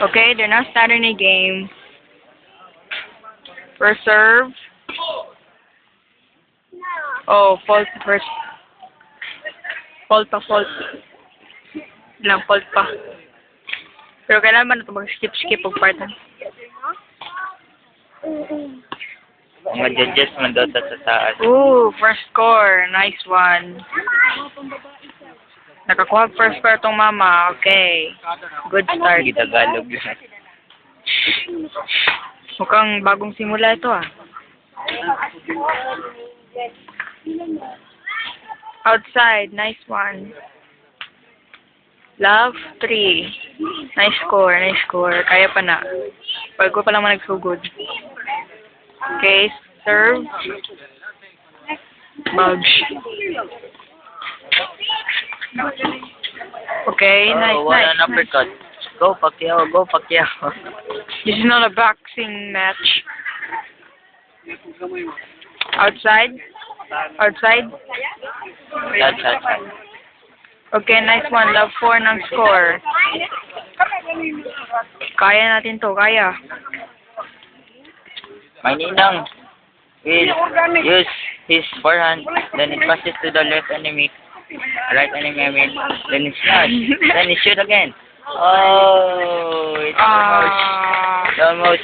Okay, they're now starting a game. First serve. Oh, fault first. Fault pa, fault. Ilang fault pa. Pero kailan ba na ito mag-skip-skip og part? Mga judges man daw sa taas. Ooh, first score. Nice one. Nakakuha first score tong mama. Okay. Good start. Hindi Tagalog lang. Mukhang bagong simula ito ah. Outside. Nice one. Love, 3. Nice score, nice score. Kaya pa na. Bago pa lang nagsugod. Okay, serve. Bugs. Okay, nice, Oh, what nice, an nice. uppercut. Go Pacquiao, go Pacquiao. This is not a boxing match. Outside? Outside? That's. Okay, nice one. Love 4 ng score. Kaya natin to, kaya. My ninang will use his forehand, then it passes to the left enemy, right enemy, I mean, then it smash, then it shoot again. Oh, it's almost.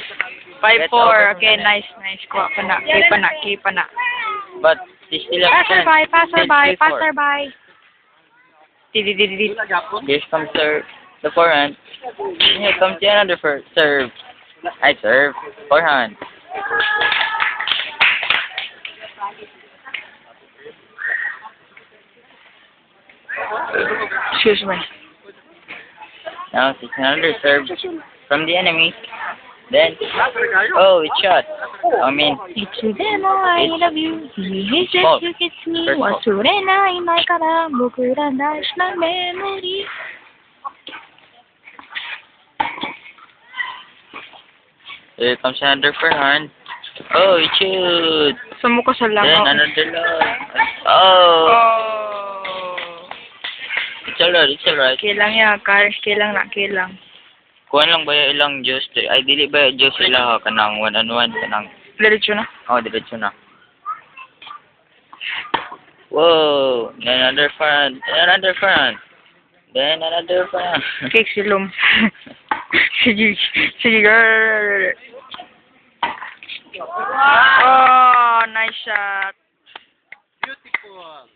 5-4. Okay, nice, nice. Kuha pa na. Kay pa na, kay pa na. But he still has a chance. Passerby, passerby, Still 3-4. passerby. Didi. Here comes the forehand. Here comes the another serve. I serve. Forehand. Excuse me. Now it's another serve from the enemy. Then, oh, it's shot. I mean, It's you them, I love you. He just fault. you get me. First fault. 忘れない前から僕ら大事なメモリー。 here comes another forehand. Oh, it shoot. Sumuko sa Then langaw. another love. Oh, Oh. it's alright, it's alright. Kilang ya, Kars. Kilang na, kilang. Kuhan lang ba yung ilang juice? Ay, dili ba yung juice sila ha? Kanang one-on-one, kanang, Diretso na. oh, diretso na. Whoa, then another front, then another front. Cake silom. Sige, sige, girl. Oh, nice shot. Beautiful.